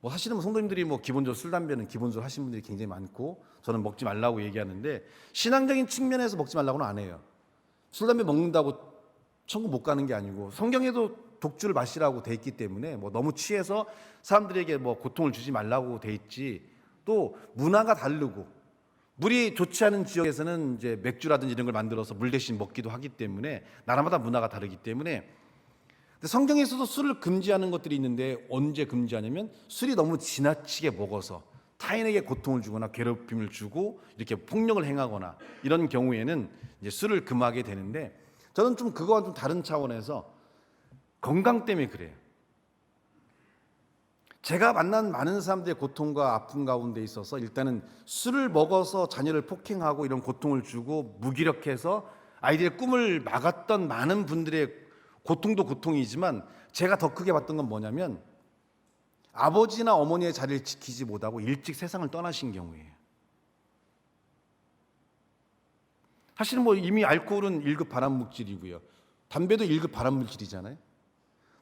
뭐 사실은 성도님들이 뭐 기본적으로 술, 담배는 기본적으로 하시는 분들이 굉장히 많고 저는 먹지 말라고 얘기하는데 신앙적인 측면에서 먹지 말라고는 안 해요. 술, 담배 먹는다고 천국 못 가는 게 아니고 성경에도 독주를 마시라고 돼 있기 때문에 뭐 너무 취해서 사람들에게 뭐 고통을 주지 말라고 돼 있지, 또 문화가 다르고 물이 좋지 않은 지역에서는 이제 맥주라든지 이런 걸 만들어서 물 대신 먹기도 하기 때문에 나라마다 문화가 다르기 때문에, 근데 성경에서도 술을 금지하는 것들이 있는데 언제 금지하냐면 술이 너무 지나치게 먹어서 타인에게 고통을 주거나 괴롭힘을 주고 이렇게 폭력을 행하거나 이런 경우에는 이제 술을 금하게 되는데, 저는 좀 그거와 좀 다른 차원에서 건강 때문에 그래요. 제가 만난 많은 사람들의 고통과 아픔 가운데 있어서 일단은 술을 먹어서 자녀를 폭행하고 이런 고통을 주고 무기력해서 아이들의 꿈을 막았던 많은 분들의 고통도 고통이지만 제가 더 크게 봤던 건 뭐냐면 아버지나 어머니의 자리를 지키지 못하고 일찍 세상을 떠나신 경우예요. 사실은 뭐 이미 알코올은 1급 발암물질이고요. 담배도 1급 발암물질이잖아요.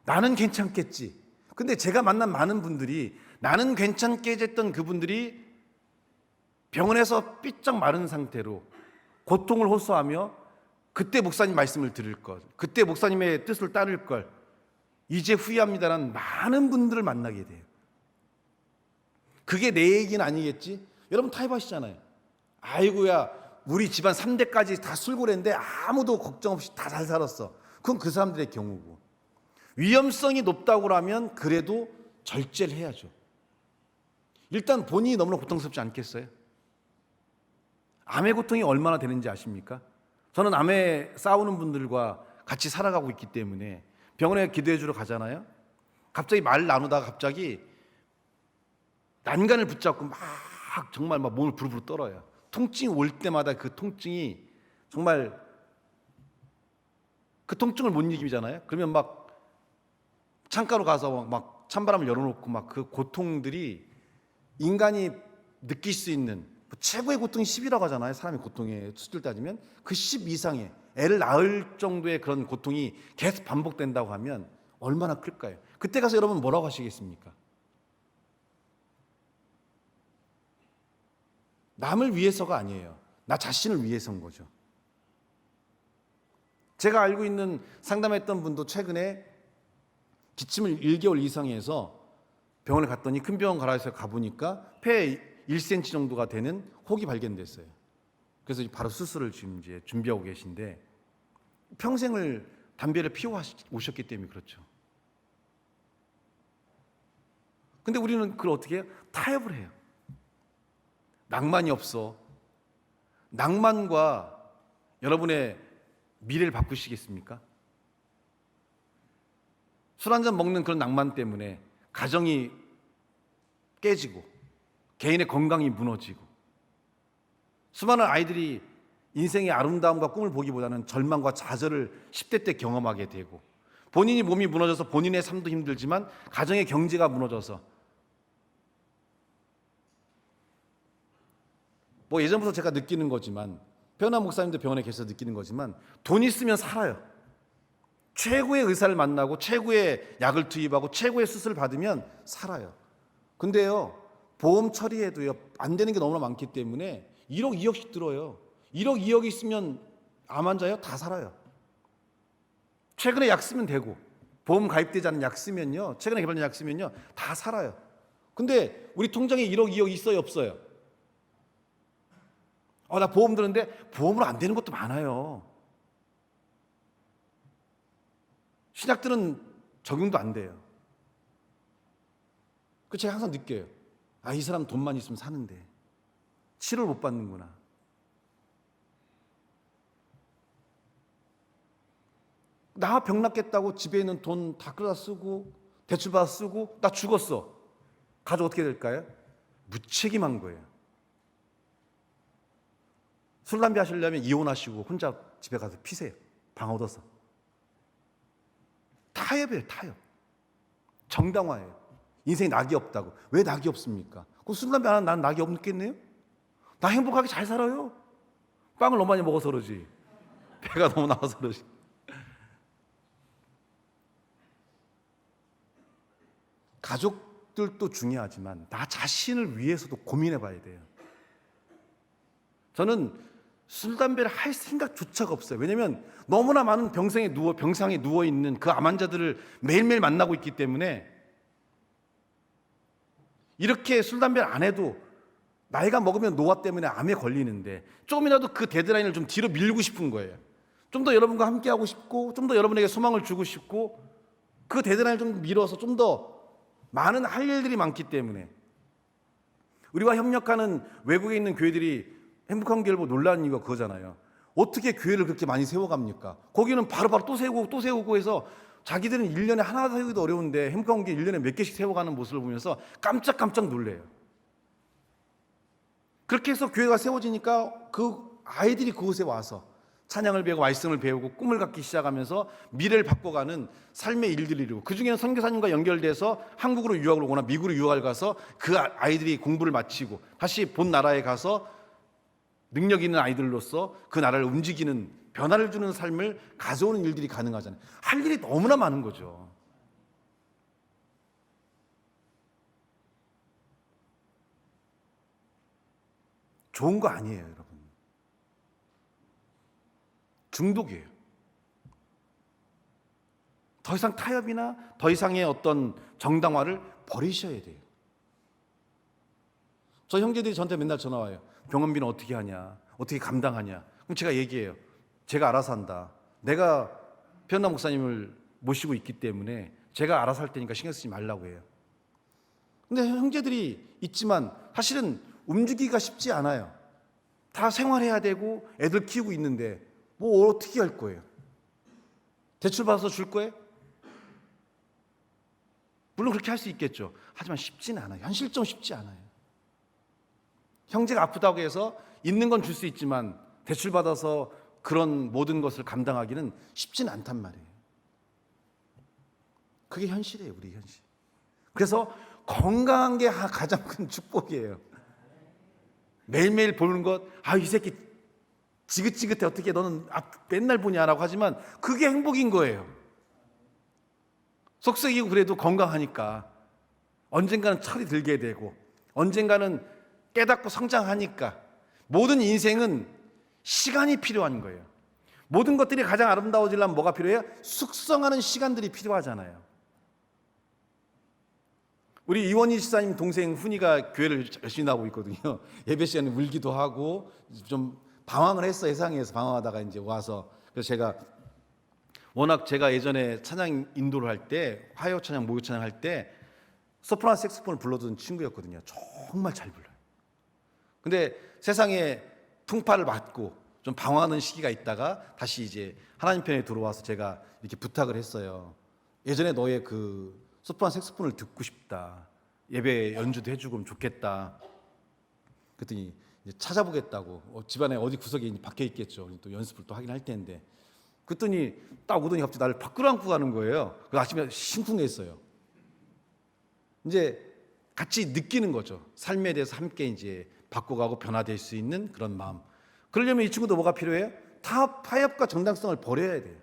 나는 괜찮겠지. 근데 제가 만난 많은 분들이 나는 괜찮겠지 그분들이 병원에서 삐쩍 마른 상태로 고통을 호소하며 그때 목사님 말씀을 들을 것, 그때 목사님의 뜻을 따를 걸 이제 후회합니다라는 많은 분들을 만나게 돼요. 그게 내 얘기는 아니겠지? 여러분 타협하시잖아요. 아이고야 우리 집안 3대까지 다 술고래인데 아무도 걱정 없이 다 잘 살았어. 그건 그 사람들의 경우고, 위험성이 높다고 하면 그래도 절제를 해야죠. 일단 본인이 너무나 고통스럽지 않겠어요? 암의 고통이 얼마나 되는지 아십니까? 저는 암에 싸우는 분들과 같이 살아가고 있기 때문에 병원에 기도해 주러 가잖아요. 갑자기 말 나누다가 갑자기 난간을 붙잡고 막 정말 막 몸을 부르르 떨어요. 통증이 올 때마다 그 통증이 정말 그 통증을 못 이기잖아요. 그러면 막 창가로 가서 막 찬바람을 열어놓고 막 그 고통들이 인간이 느낄 수 있는 최고의 고통이 10이라고 하잖아요. 사람의 고통의 수치를 따지면 그 10 이상의 애를 낳을 정도의 그런 고통이 계속 반복된다고 하면 얼마나 클까요? 그때 가서 여러분 뭐라고 하시겠습니까? 남을 위해서가 아니에요. 나 자신을 위해서인 거죠. 제가 알고 있는 상담했던 분도 최근에 기침을 1개월 이상 해서 병원에 갔더니 큰 병원 가라해서 가보니까 폐에 1cm 정도가 되는 혹이 발견됐어요. 그래서 바로 수술을 지금 이제 준비하고 계신데 평생을 담배를 피워 오셨기 때문에 그렇죠. 근데 우리는 그걸 어떻게 해요? 타협을 해요. 낭만이 없어. 낭만과 여러분의 미래를 바꾸시겠습니까? 술 한잔 먹는 그런 낭만 때문에 가정이 깨지고 개인의 건강이 무너지고 수많은 아이들이 인생의 아름다움과 꿈을 보기보다는 절망과 좌절을 10대 때 경험하게 되고 본인이 몸이 무너져서 본인의 삶도 힘들지만 가정의 경제가 무너져서 뭐 예전부터 제가 느끼는 거지만 변함 목사님도 병원에 계셔서 느끼는 거지만 돈 있으면 살아요. 최고의 의사를 만나고 최고의 약을 투입하고 최고의 수술을 받으면 살아요. 근데요 보험 처리해도요 안 되는 게 너무나 많기 때문에 1억 2억씩 들어요. 1억 2억이 있으면 암 환자요 다 살아요. 최근에 약 쓰면 되고 보험 가입되지 않은 약 쓰면요 최근에 개발된 약 쓰면요 다 살아요. 근데 우리 통장에 1억 2억 있어요 없어요? 나 보험 드는데 보험으로 안 되는 것도 많아요. 신약들은 적용도 안 돼요. 그 제가 항상 느껴요. 이 사람 돈만 있으면 사는데 치료를 못 받는구나. 나 병 낫겠다고 집에 있는 돈 다 끌어다 쓰고 대출 받아 쓰고 나 죽었어. 가족 어떻게 될까요? 무책임한 거예요. 술 담배 하시려면 이혼하시고 혼자 집에 가서 피세요. 방 얻어서. 타협이에요. 타협. 정당화예요. 인생에 낙이 없다고. 왜 낙이 없습니까? 그 술 담배 안 하면 난 낙이 없겠네요? 나 행복하게 잘 살아요. 빵을 너무 많이 먹어서 그러지. 배가 너무 나와서 그러지. 가족들도 중요하지만 나 자신을 위해서도 고민해 봐야 돼요. 저는 술, 담배를 할 생각조차가 없어요. 왜냐하면 너무나 많은 병상에 누워있는 그 암 환자들을 매일매일 만나고 있기 때문에 이렇게 술, 담배를 안 해도 나이가 먹으면 노화 때문에 암에 걸리는데 조금이라도 그 데드라인을 좀 뒤로 밀고 싶은 거예요. 좀 더 여러분과 함께하고 싶고 좀 더 여러분에게 소망을 주고 싶고 그 데드라인을 좀 밀어서 좀 더 많은 할 일들이 많기 때문에 우리와 협력하는 외국에 있는 교회들이 행복한 교회를 보고 놀라는 이유가 그거잖아요. 어떻게 교회를 그렇게 많이 세워갑니까? 거기는 바로바로 또 세우고 해서 자기들은 1년에 하나 세우기도 어려운데 행복한 교회 1년에 몇 개씩 세워가는 모습을 보면서 깜짝깜짝 놀래요. 그렇게 해서 교회가 세워지니까 그 아이들이 그곳에 와서 찬양을 배우고 말씀을 배우고 꿈을 갖기 시작하면서 미래를 바꿔가는 삶의 일들이 이루고, 그중에는 선교사님과 연결돼서 한국으로 유학을 오거나 미국으로 유학을 가서 그 아이들이 공부를 마치고 다시 본 나라에 가서 능력 있는 아이들로서 그 나라를 움직이는, 변화를 주는 삶을 가져오는 일들이 가능하잖아요. 할 일이 너무나 많은 거죠. 좋은 거 아니에요, 여러분. 중독이에요. 더 이상 타협이나 더 이상의 어떤 정당화를 버리셔야 돼요. 저 형제들이 저한테 맨날 전화 와요. 병원비는 어떻게 하냐, 어떻게 감당하냐. 그럼 제가 얘기해요. 제가 알아서 한다. 내가 변나 목사님을 모시고 있기 때문에 제가 알아서 할 테니까 신경 쓰지 말라고 해요. 근데 형제들이 있지만 사실은 움직이기가 쉽지 않아요. 다 생활해야 되고 애들 키우고 있는데 뭐 어떻게 할 거예요? 대출 받아서 줄 거예요? 물론 그렇게 할 수 있겠죠. 하지만 쉽지는 않아요. 현실적으로 쉽지 않아요. 형제가 아프다고 해서 있는 건 줄 수 있지만 대출 받아서 그런 모든 것을 감당하기는 쉽지는 않단 말이에요. 그게 현실이에요, 우리 현실. 그래서 건강한 게 가장 큰 축복이에요. 매일매일 보는 것, 이 새끼 지긋지긋해, 어떻게 너는 맨날 보냐라고 하지만 그게 행복인 거예요. 속썩이고 그래도 건강하니까, 언젠가는 철이 들게 되고 언젠가는 깨닫고 성장하니까. 모든 인생은 시간이 필요한 거예요. 모든 것들이 가장 아름다워지려면 뭐가 필요해요? 숙성하는 시간들이 필요하잖아요. 우리 이원희 집사님 동생 훈이가 교회를 열심히 나오고 있거든요. 예배 시간에 울기도 하고 좀 방황을 했어요. 세상에서 방황하다가 이제 와서. 그래서 제가 예전에 찬양 인도를 할 때, 화요 찬양, 목요 찬양 할 때 소프라노 색소폰을 불러주는 친구였거든요. 정말 잘 불러요. 근데 세상에 풍파를 맞고 좀 방황하는 시기가 있다가 다시 이제 하나님 편에 들어와서 제가 이렇게 부탁을 했어요. 예전에 너의 그 소프라노 색소폰을 듣고 싶다. 예배 연주도 해주고 좋겠다. 그랬더니 이제 찾아보겠다고. 집안에 어디 구석에 박혀 있겠죠. 또 연습을 또 하긴 할 텐데. 그랬더니 딱 오더니 갑자기 나를 밖으로 안고 가는 거예요. 그 아침에 심쿵했어요. 이제 같이 느끼는 거죠. 삶에 대해서 함께 이제 바꿔가고 변화될 수 있는 그런 마음. 그러려면 이 친구도 뭐가 필요해요? 타협과 정당성을 버려야 돼요.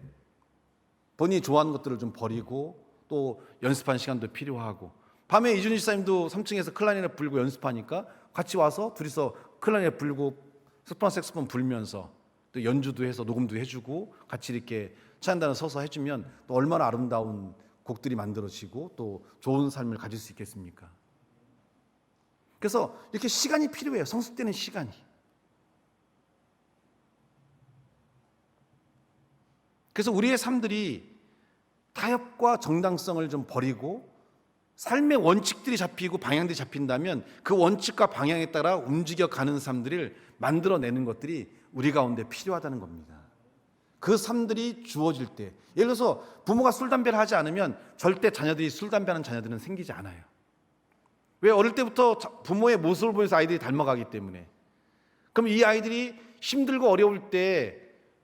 본인이 좋아하는 것들을 좀 버리고 또 연습하는 시간도 필요하고, 밤에 이준희 집사님도 3층에서 클라리넷 불고 연습하니까 같이 와서 둘이서 클라리넷 불고 소프라노 색소폰 불면서 또 연주도 해서 녹음도 해주고 같이 이렇게 찬양단을 서서 해주면 또 얼마나 아름다운 곡들이 만들어지고 또 좋은 삶을 가질 수 있겠습니까? 그래서 이렇게 시간이 필요해요. 성숙되는 시간이. 그래서 우리의 삶들이 타협과 정당성을 좀 버리고 삶의 원칙들이 잡히고 방향들이 잡힌다면 그 원칙과 방향에 따라 움직여가는 삶들을 만들어내는 것들이 우리 가운데 필요하다는 겁니다. 그 삶들이 주어질 때, 예를 들어서 부모가 술, 담배를 하지 않으면 절대 자녀들이 술, 담배하는 자녀들은 생기지 않아요. 왜? 어릴 때부터 부모의 모습을 보면서 아이들이 닮아가기 때문에. 그럼 이 아이들이 힘들고 어려울 때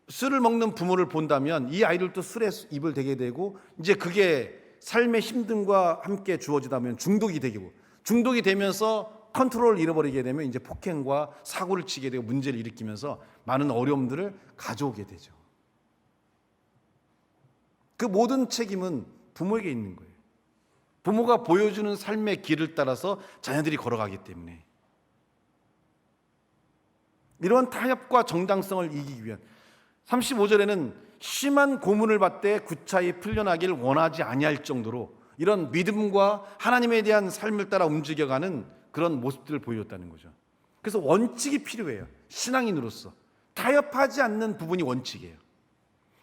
술을 먹는 부모를 본다면 이 아이들도 술에 입을 대게 되고, 이제 그게 삶의 힘듦과 함께 주어지다면 중독이 되고, 중독이 되면서 컨트롤을 잃어버리게 되면 이제 폭행과 사고를 치게 되고 문제를 일으키면서 많은 어려움들을 가져오게 되죠. 그 모든 책임은 부모에게 있는 거예요. 부모가 보여주는 삶의 길을 따라서 자녀들이 걸어가기 때문에. 이러한 타협과 정당성을 이기기 위한, 35절에는 심한 고문을 받되 구차히 풀려나길 원하지 아니할 정도로 이런 믿음과 하나님에 대한 삶을 따라 움직여가는 그런 모습들을 보여줬다는 거죠. 그래서 원칙이 필요해요. 신앙인으로서 타협하지 않는 부분이 원칙이에요.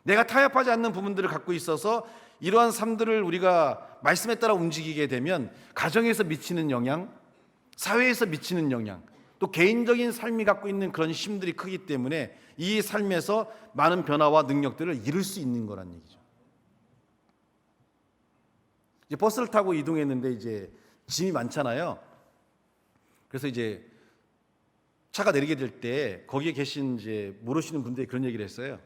내가 타협하지 않는 부분들을 갖고 있어서 이러한 삶들을 우리가 말씀에 따라 움직이게 되면 가정에서 미치는 영향, 사회에서 미치는 영향, 또 개인적인 삶이 갖고 있는 그런 힘들이 크기 때문에 이 삶에서 많은 변화와 능력들을 이룰 수 있는 거란 얘기죠. 이제 버스를 타고 이동했는데 이제 짐이 많잖아요. 그래서 이제 차가 내리게 될 때 거기에 계신 이제 모르시는 분들이 그런 얘기를 했어요.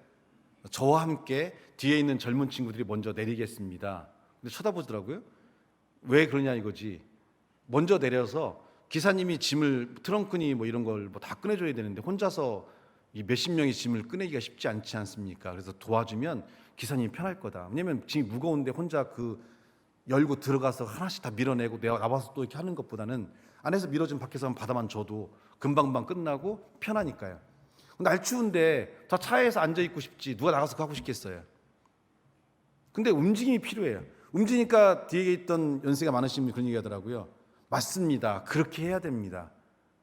저와 함께 뒤에 있는 젊은 친구들이 먼저 내리겠습니다. 근데 쳐다보더라고요. 왜 그러냐 이거지. 먼저 내려서 기사님이 짐을 트렁크니 뭐 이런 걸 뭐 다 꺼내줘야 되는데 혼자서 이 몇십 명의 짐을 꺼내기가 쉽지 않지 않습니까? 그래서 도와주면 기사님이 편할 거다. 왜냐면 짐이 무거운데 혼자 그 열고 들어가서 하나씩 다 밀어내고 내가 나와서 또 이렇게 하는 것보다는 안에서 밀어준 밖에서 받아만 줘도 금방금방 끝나고 편하니까요. 날 추운데 저 차에서 앉아 있고 싶지 누가 나가서 가고 싶겠어요. 근데 움직임이 필요해요. 움직이니까 뒤에 있던 연세가 많으신 분이 그런 얘기 하더라고요. 맞습니다. 그렇게 해야 됩니다.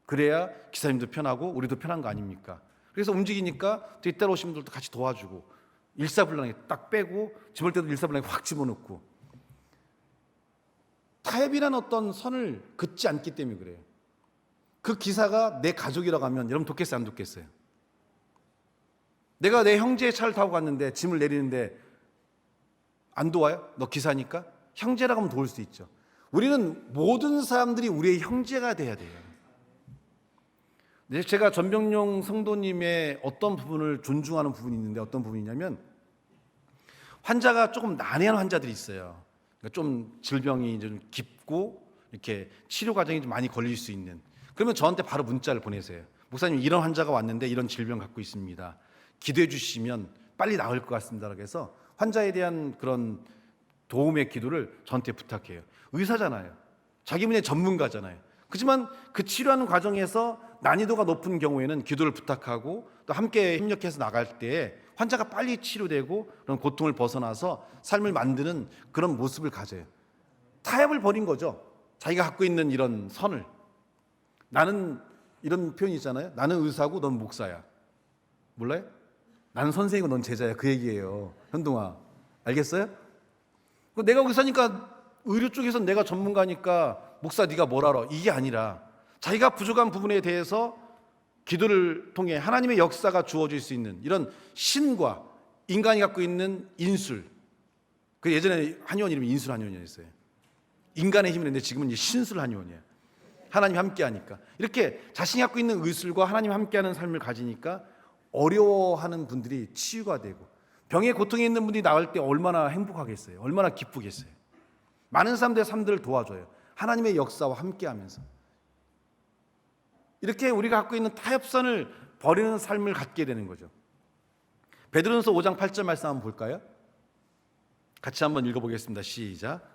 그래야 기사님도 편하고 우리도 편한 거 아닙니까? 그래서 움직이니까 뒤에 따라오신 분들도 같이 도와주고 일사불란하게 딱 빼고 집을 때도 일사불란하게 확 집어넣고 타협이란 어떤 선을 긋지 않기 때문에 그래요. 그 기사가 내 가족이라고 하면 여러분 돕겠어요? 안 돕겠어요? 내가 내 형제의 차를 타고 갔는데 짐을 내리는데 안 도와요? 너 기사니까? 형제라고 하면 도울 수 있죠. 우리는 모든 사람들이 우리의 형제가 돼야 돼요. 제가 전병용 성도님의 어떤 부분을 존중하는 부분이 있는데 어떤 부분이냐면 환자가 조금 난해한 환자들이 있어요. 그러니까 좀 질병이 이제 좀 깊고 이렇게 치료 과정이 좀 많이 걸릴 수 있는. 그러면 저한테 바로 문자를 보내세요. 목사님 이런 환자가 왔는데 이런 질병 갖고 있습니다. 기도해 주시면 빨리 나을 것 같습니다라고 해서 환자에 대한 그런 도움의 기도를 저한테 부탁해요. 의사잖아요. 자기 분야의 전문가잖아요. 그렇지만 그 치료하는 과정에서 난이도가 높은 경우에는 기도를 부탁하고 또 함께 협력해서 나갈 때 환자가 빨리 치료되고 그런 고통을 벗어나서 삶을 만드는 그런 모습을 가져요. 타협을 벌인 거죠. 자기가 갖고 있는 이런 선을. 나는 이런 표현이 있잖아요. 나는 의사고 넌 목사야. 몰라요? 나는 선생이고 넌 제자야. 그 얘기예요. 현동아. 알겠어요? 내가 의사니까 의료 쪽에서 내가 전문가니까 목사 네가 뭘 알아? 이게 아니라 자기가 부족한 부분에 대해서 기도를 통해 하나님의 역사가 주어질 수 있는 이런 신과 인간이 갖고 있는 인술. 그 예전에 한의원 이름이 인술 한의원이었어요. 인간의 힘이었는데 지금은 이제 신술 한의원이에요. 하나님 함께하니까 이렇게 자신이 갖고 있는 의술과 하나님 함께하는 삶을 가지니까 어려워하는 분들이 치유가 되고 병의 고통에 있는 분들이 나을 때 얼마나 행복하겠어요. 얼마나 기쁘겠어요. 많은 사람들의 삶들을 도와줘요. 하나님의 역사와 함께하면서 이렇게 우리가 갖고 있는 타협선을 버리는 삶을 갖게 되는 거죠. 베드로전서 5장 8절 말씀 한번 볼까요? 같이 한번 읽어보겠습니다. 시작.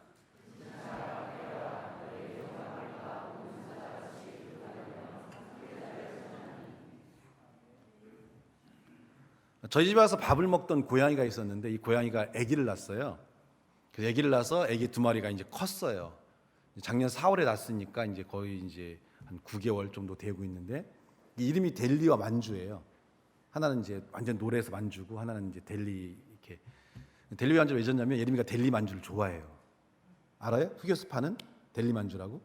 저희 집에 와서 밥을 먹던 고양이가 있었는데 이 고양이가 아기를 낳았어요. 그래서 아기를 낳아서 아기 두 마리가 이제 컸어요. 작년 4월에 낳았으니까 이제 거의 이제 한 9개월 정도 되고 있는데 이름이 델리와 만주예요. 하나는 이제 완전 노래에서 만주고 하나는 이제 델리 이렇게. 델리와 만주가 왜 졌냐면 예림이가 델리 만주를 좋아해요. 알아요? 흑요스 파는 델리 만주라고.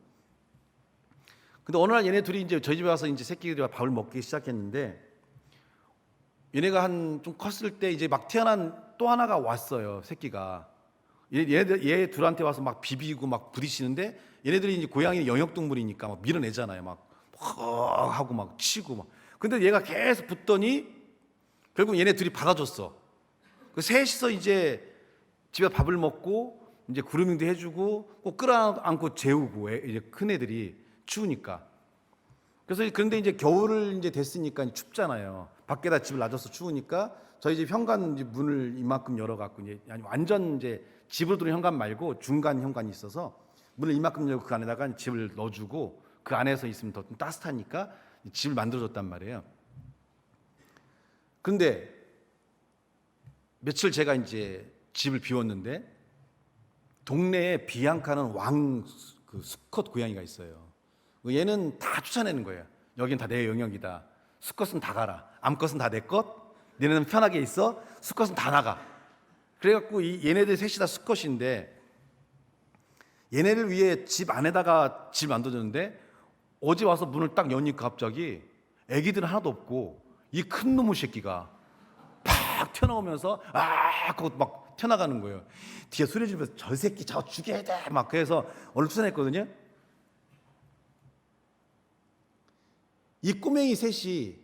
근데 어느 날 얘네 둘이 이제 저희 집에 와서 이제 새끼들과 밥을 먹기 시작했는데 얘네가 한 좀 컸을 때 이제 막 태어난 또 하나가 왔어요. 새끼가. 얘 둘한테 와서 막 비비고 막 부딪히는데 얘네들이 이제 고양이는 영역동물이니까 막 밀어내잖아요. 막 하고 막 치고 막. 근데 얘가 계속 붙더니 결국 얘네 둘이 받아줬어. 그 셋이서 이제 집에 밥을 먹고 이제 그루밍도 해주고 꼭 끌어안고 재우고 이제 큰 애들이 추우니까. 그래서 그런데 이제 겨울을 이제 됐으니까 춥잖아요. 밖에다 집을 놔줘서 추우니까 저희 집 현관 문을 이만큼 열어갖고 이제 아니 완전 이제 집으로 들어오는 현관 말고 중간 현관이 있어서 문을 이만큼 열고 그 안에다가 집을 넣어주고 그 안에서 있으면 더 따뜻하니까 집을 만들어줬단 말이에요. 근데 며칠 제가 이제 집을 비웠는데 동네에 비앙카는 그 수컷 고양이가 있어요. 얘는 다 쫓아내는 거예요. 여긴 다 내 영역이다. 수컷은 다 가라. 암컷은 다 내 것. 너네는 편하게 있어. 수컷은 다 나가. 그래갖고 얘네들 셋이 다 수컷인데 얘네를 위해 집 안에다가 집 만들어줬는데 어제 와서 문을 딱 여니까 갑자기 애기들은 하나도 없고 이 큰 놈의 새끼가 팍 튀어나오면서 그거 막 튀어나가는 거예요. 뒤에 소리 지르면서 저 새끼 저 죽여야 돼. 막 그래서 얼른 쫓아냈거든요. 이 꼬맹이 셋이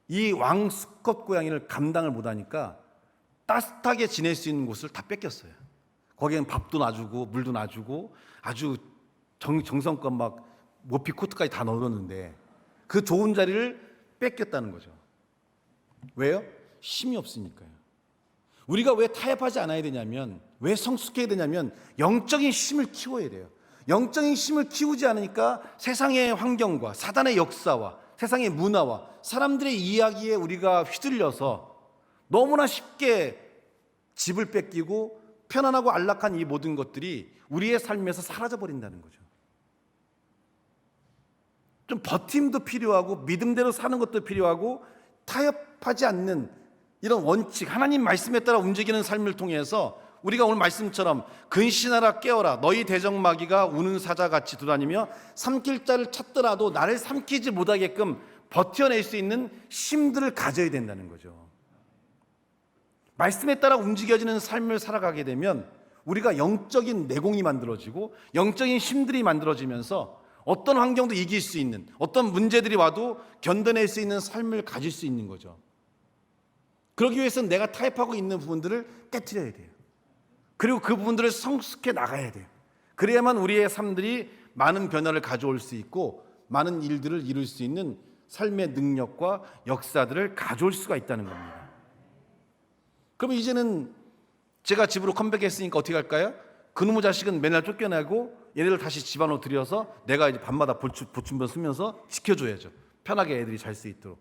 이 왕수컷 고양이를 감당을 못하니까 따뜻하게 지낼 수 있는 곳을 다 뺏겼어요. 거기엔 밥도 놔주고 물도 놔주고 아주 정성껏 막 모피 코트까지 다 넣어줬는데 그 좋은 자리를 뺏겼다는 거죠. 왜요? 힘이 없으니까요. 우리가 왜 타협하지 않아야 되냐면, 왜 성숙해야 되냐면 영적인 힘을 키워야 돼요. 영적인 힘을 키우지 않으니까 세상의 환경과 사단의 역사와 세상의 문화와 사람들의 이야기에 우리가 휘둘려서 너무나 쉽게 집을 뺏기고 편안하고 안락한 이 모든 것들이 우리의 삶에서 사라져버린다는 거죠. 좀 버팀도 필요하고 믿음대로 사는 것도 필요하고 타협하지 않는 이런 원칙, 하나님 말씀에 따라 움직이는 삶을 통해서 우리가 오늘 말씀처럼 근신하라 깨어라 너희 대적마귀가 우는 사자같이 돌아다니며 삼킬 자를 찾더라도 나를 삼키지 못하게끔 버텨낼 수 있는 힘들을 가져야 된다는 거죠. 말씀에 따라 움직여지는 삶을 살아가게 되면 우리가 영적인 내공이 만들어지고 영적인 힘들이 만들어지면서 어떤 환경도 이길 수 있는, 어떤 문제들이 와도 견뎌낼 수 있는 삶을 가질 수 있는 거죠. 그러기 위해서는 내가 타협하고 있는 부분들을 깨트려야 돼요. 그리고 그 부분들을 성숙해 나가야 돼요. 그래야만 우리의 삶들이 많은 변화를 가져올 수 있고 많은 일들을 이룰 수 있는 삶의 능력과 역사들을 가져올 수가 있다는 겁니다. 그럼 이제는 제가 집으로 컴백했으니까 어떻게 할까요? 그놈의 자식은 맨날 쫓겨나고 얘네를 다시 집안으로 들여서 내가 이제 밤마다 보충변 쓰면서 지켜줘야죠. 편하게 애들이 잘 수 있도록.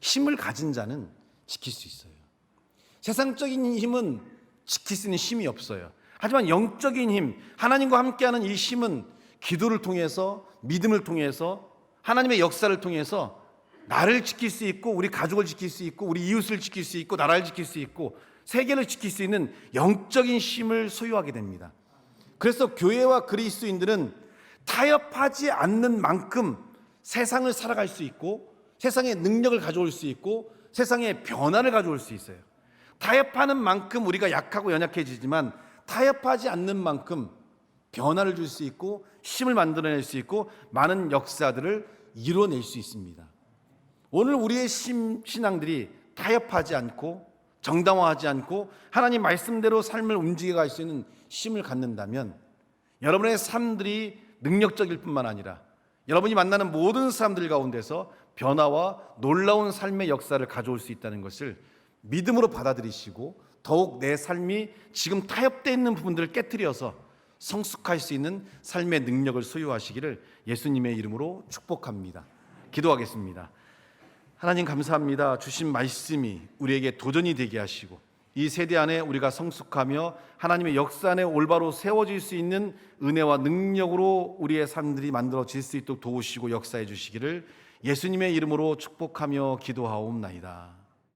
힘을 가진 자는 지킬 수 있어요. 세상적인 힘은 지킬 수 있는 힘이 없어요. 하지만 영적인 힘, 하나님과 함께하는 이 힘은 기도를 통해서, 믿음을 통해서, 하나님의 역사를 통해서 나를 지킬 수 있고 우리 가족을 지킬 수 있고 우리 이웃을 지킬 수 있고 나라를 지킬 수 있고 세계를 지킬 수 있는 영적인 힘을 소유하게 됩니다. 그래서 교회와 그리스도인들은 타협하지 않는 만큼 세상을 살아갈 수 있고 세상의 능력을 가져올 수 있고 세상의 변화를 가져올 수 있어요. 타협하는 만큼 우리가 약하고 연약해지지만 타협하지 않는 만큼 변화를 줄 수 있고 힘을 만들어낼 수 있고 많은 역사들을 이뤄낼 수 있습니다. 오늘 우리의 신앙들이 타협하지 않고 정당화하지 않고 하나님 말씀대로 삶을 움직여갈 수 있는 힘을 갖는다면 여러분의 삶들이 능력적일 뿐만 아니라 여러분이 만나는 모든 사람들 가운데서 변화와 놀라운 삶의 역사를 가져올 수 있다는 것을 믿음으로 받아들이시고 더욱 내 삶이 지금 타협되어 있는 부분들을 깨트려서 성숙할 수 있는 삶의 능력을 소유하시기를 예수님의 이름으로 축복합니다. 기도하겠습니다. 하나님 감사합니다. 주신 말씀이 우리에게 도전이 되게 하시고 이 세대 안에 우리가 성숙하며 하나님의 역사 안에 올바로 세워질 수 있는 은혜와 능력으로 우리의 삶들이 만들어질 수 있도록 도우시고 역사해 주시기를 예수님의 이름으로 축복하며 기도하옵나이다.